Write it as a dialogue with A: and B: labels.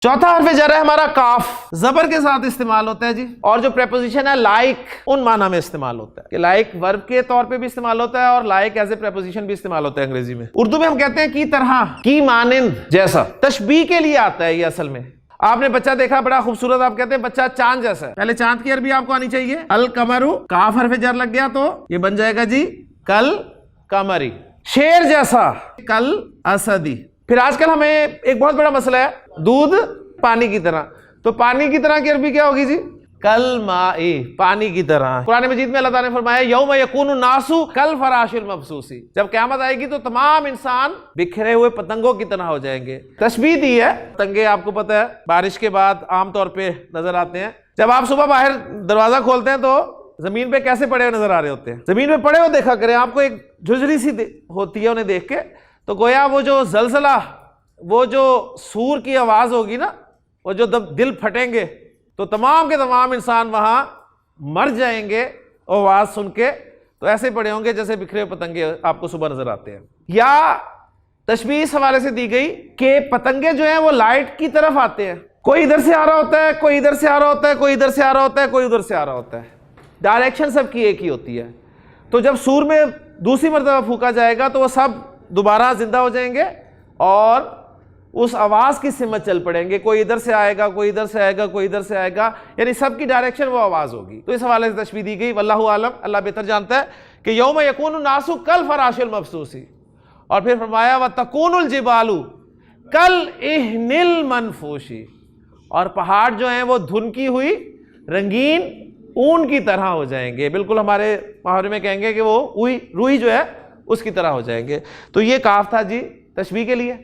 A: چوتھا حرف جر ہے ہمارا کاف، زبر کے ساتھ استعمال ہوتا ہے جی، اور جو پریپوزیشن ہے لائک ان معنی میں استعمال ہوتا ہے کہ لائک ورب کے طور پہ بھی استعمال ہوتا ہے اور لائک ایز اے پریپوزیشن بھی استعمال ہوتا ہے انگریزی میں۔ اردو میں ہم کہتے ہیں کی طرح، کی مانند، جیسا، تشبیہ کے لیے آتا ہے یہ اصل میں۔ آپ نے بچہ دیکھا بڑا خوبصورت، آپ کہتے ہیں بچہ چاند جیسا ہے، پہلے چاند کی عربی آپ کو آنی چاہیے، القمرو، کاف حرف جر لگ گیا تو یہ بن جائے گا جی کل قمری، شیر جیسا، کل اسدی۔ پھر آج کل ہمیں ایک بہت بڑا مسئلہ ہے، دودھ پانی کی طرح، تو پانی کی طرح کی عربی کیا ہوگی جی؟ کل مائی، پانی کی طرح۔ قرآن مجید میں اللہ تعالیٰ نے فرمایا یوم یکون الناس کالفراش المبثوث، جب قیامت آئے گی تو تمام انسان بکھرے ہوئے پتنگوں کی طرح ہو جائیں گے۔ تشبیہ دی ہے، پتنگے آپ کو پتہ ہے بارش کے بعد عام طور پہ نظر آتے ہیں، جب آپ صبح باہر دروازہ کھولتے ہیں تو زمین پہ کیسے پڑے ہوئے نظر آ رہے ہوتے ہیں؟ زمین پہ پڑے ہوئے دیکھا کریں، آپ کو ایک جھجری سی ہوتی ہے انہیں دیکھ کے، تو گویا وہ جو زلزلہ، وہ جو سور کی آواز ہوگی نا، وہ جو دل پھٹیں گے تو تمام کے تمام انسان وہاں مر جائیں گے آواز سن کے، تو ایسے پڑے ہوں گے جیسے بکھرے پتنگے آپ کو صبح نظر آتے ہیں۔ یا تشبیہ اس حوالے سے دی گئی کہ پتنگے جو ہیں وہ لائٹ کی طرف آتے ہیں، کوئی ادھر سے آ رہا ہوتا ہے، کوئی ادھر سے آ رہا ہوتا ہے، کوئی ادھر سے آ رہا ہوتا ہے، کوئی ادھر سے آ رہا ہوتا ہے، ڈائریکشن سب کی ایک ہی ہوتی ہے۔ تو جب سور میں دوسری مرتبہ پھونکا جائے گا تو وہ سب دوبارہ زندہ ہو جائیں گے اور اس آواز کی سمت چل پڑیں گے، کوئی ادھر سے آئے گا، کوئی ادھر سے آئے گا، کوئی ادھر سے آئے گا، یعنی سب کی ڈائریکشن وہ آواز ہوگی۔ تو اس حوالے سے تشبیہ دی گئی، واللہ عالم، اللہ بہتر جانتا ہے کہ یوم یکون الناس کالفراش المبثوث، اور پھر فرمایا وتکون الجبال کالعہن المنفوش، اور پہاڑ جو ہیں وہ دھنکی ہوئی رنگین اون کی طرح ہو جائیں گے، بالکل ہمارے محاورے میں کہیں گے کہ وہ روئی جو ہے اس کی طرح ہو جائیں گے۔ تو یہ کاف تھا جی تشبیہ کے لیے۔